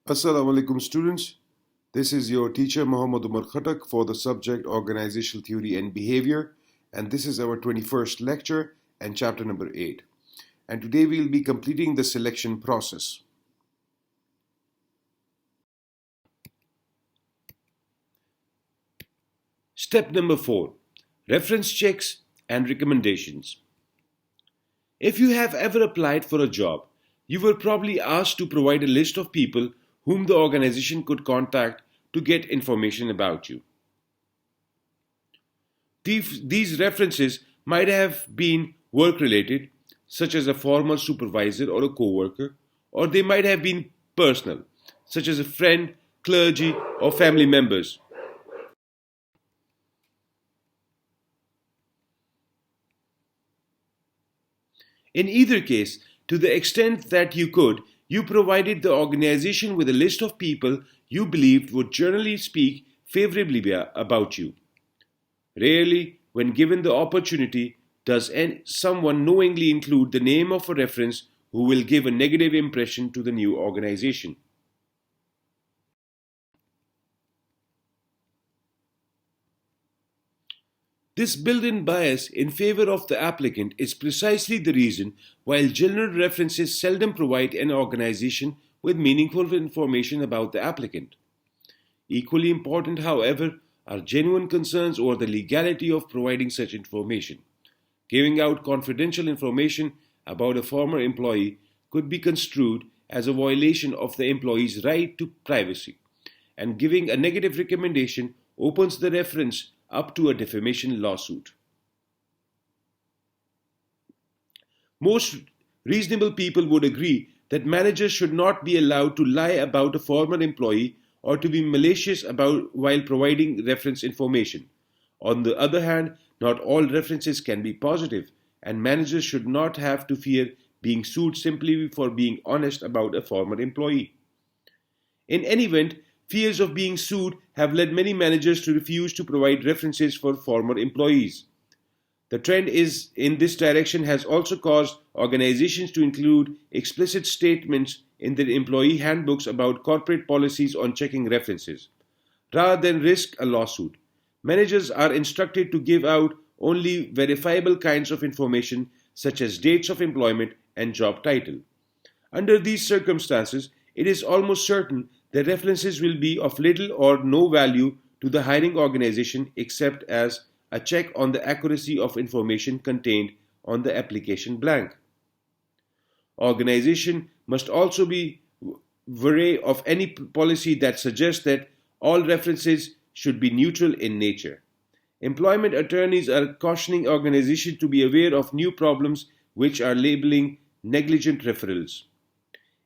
Assalamu alaikum students. This is your teacher Muhammad Umar Khatak for the subject Organizational Theory and Behavior, and this is our 21st lecture and chapter number 8. And today we will be completing the selection process. Step number 4. Reference checks and recommendations. If you have ever applied for a job, you were probably asked to provide a list of people whom the organization could contact to get information about you. These references might have been work-related, such as a former supervisor or a co-worker, or they might have been personal, such as a friend, clergy, or family members. In either case, to the extent that you could, you provided the organization with a list of people you believed would generally speak favorably about you. Rarely, when given the opportunity, does someone knowingly include the name of a reference who will give a negative impression to the new organization. This built-in bias in favor of the applicant is precisely the reason why general references seldom provide an organization with meaningful information about the applicant. Equally important, however, are genuine concerns over the legality of providing such information. Giving out confidential information about a former employee could be construed as a violation of the employee's right to privacy, and giving a negative recommendation opens the reference up to a defamation lawsuit. Most reasonable people would agree that managers should not be allowed to lie about a former employee or to be malicious while providing reference information. On the other hand, not all references can be positive, and managers should not have to fear being sued simply for being honest about a former employee. In any event, fears of being sued have led many managers to refuse to provide references for former employees. The trend in this direction has also caused organizations to include explicit statements in their employee handbooks about corporate policies on checking references. Rather than risk a lawsuit, managers are instructed to give out only verifiable kinds of information such as dates of employment and job title. Under these circumstances, it is almost certain that references will be of little or no value to the hiring organization except as a check on the accuracy of information contained on the application blank. Organization must also be wary of any policy that suggests that all references should be neutral in nature. Employment attorneys are cautioning organizations to be aware of new problems which are labeling negligent referrals.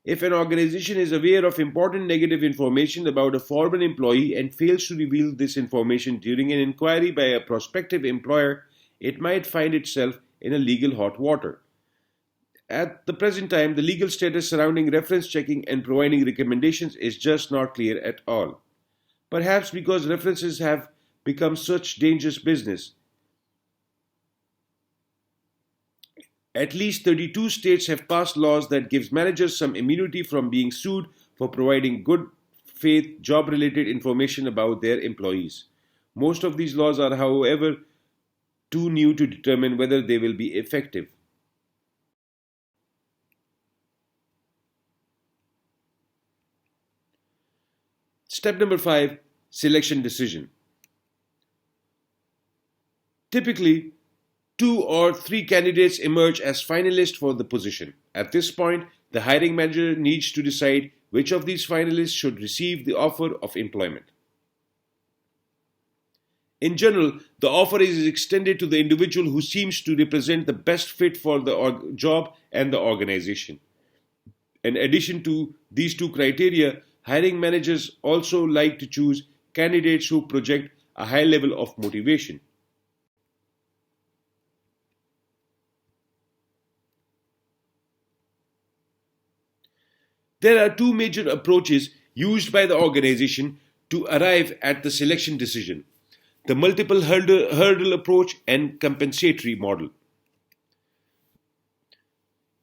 If an organization is aware of important negative information about a former employee and fails to reveal this information during an inquiry by a prospective employer, it might find itself in a legal hot water. At the present time, the legal status surrounding reference checking and providing recommendations is just not clear at all. Perhaps because references have become such dangerous business. At least 32 states have passed laws that gives managers some immunity from being sued for providing good faith job-related information about their employees. Most of these laws are, however, too new to determine whether they will be effective. Step number 5, selection decision. Typically, 2 or 3 candidates emerge as finalists for the position. At this point, the hiring manager needs to decide which of these finalists should receive the offer of employment. In general, the offer is extended to the individual who seems to represent the best fit for the job and the organization. In addition to these 2 criteria, hiring managers also like to choose candidates who project a high level of motivation. There are 2 major approaches used by the organization to arrive at the selection decision: the multiple hurdle approach and compensatory model.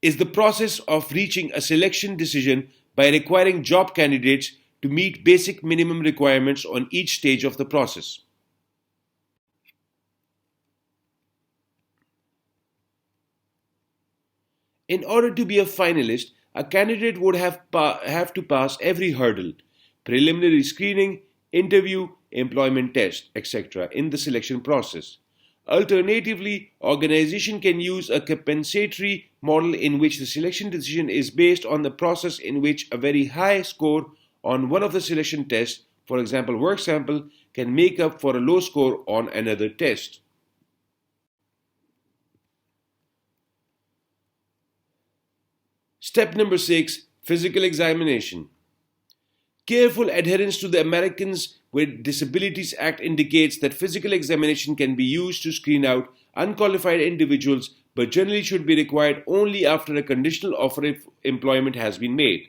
Is the process of reaching a selection decision by requiring job candidates to meet basic minimum requirements on each stage of the process. In order to be a finalist, a candidate would have to pass every hurdle: preliminary screening, interview, employment test, etc. in the selection process. Alternatively, organization can use a compensatory model in which the selection decision is based on the process in which a very high score on one of the selection tests, for example work sample, can make up for a low score on another test. Step number 6: Physical examination. Careful adherence to the Americans with Disabilities Act indicates that physical examination can be used to screen out unqualified individuals but generally should be required only after a conditional offer of employment has been made.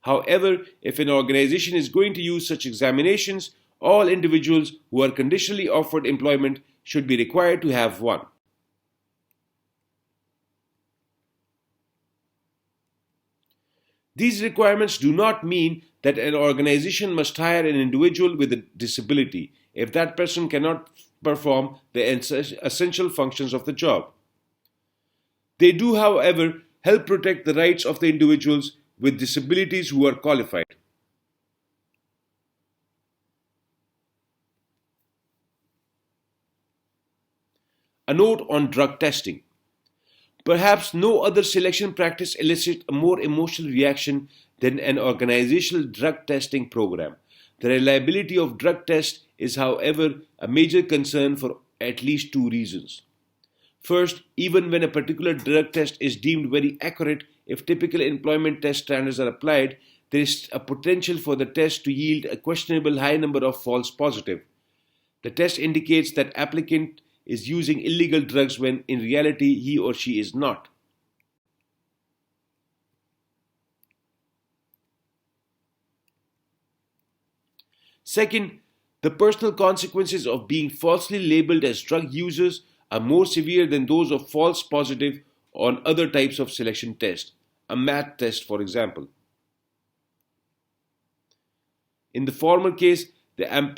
However, if an organization is going to use such examinations, all individuals who are conditionally offered employment should be required to have one. These requirements do not mean that an organization must hire an individual with a disability if that person cannot perform the essential functions of the job. They do, however, help protect the rights of the individuals with disabilities who are qualified. A note on drug testing. Perhaps no other selection practice elicits a more emotional reaction than an organizational drug testing program. The reliability of drug tests is, however, a major concern for at least two reasons. First, even when a particular drug test is deemed very accurate, if typical employment test standards are applied, there is a potential for the test to yield a questionable high number of false positives. The test indicates that applicant is using illegal drugs when in reality he or she is not. Second, the personal consequences of being falsely labeled as drug users are more severe than those of false positive on other types of selection tests, a math test for example. In the former case, the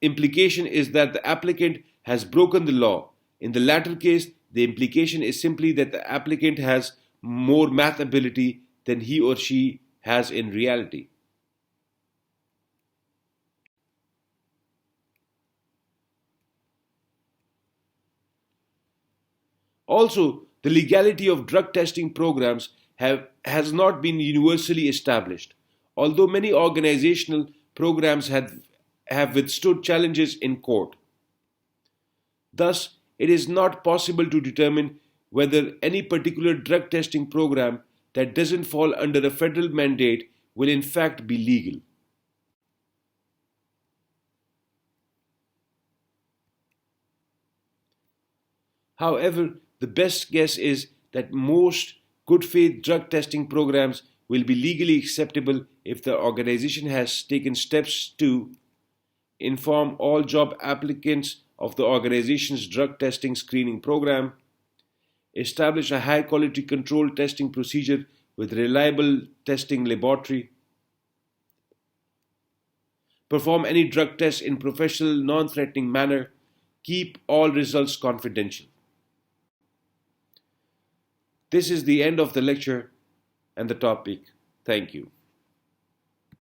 implication is that the applicant has broken the law. In the latter case, the implication is simply that the applicant has more math ability than he or she has in reality. Also, the legality of drug testing programs has not been universally established. Although many organizational programs have withstood challenges in court. Thus, it is not possible to determine whether any particular drug testing program that doesn't fall under a federal mandate will in fact be legal. However, the best guess is that most good faith drug testing programs will be legally acceptable if the organization has taken steps to inform all job applicants of the organization's drug testing screening program, establish a high quality control testing procedure with reliable testing laboratory, perform any drug tests in professional non-threatening manner, keep all results confidential. This is the end of the lecture and the topic. Thank you.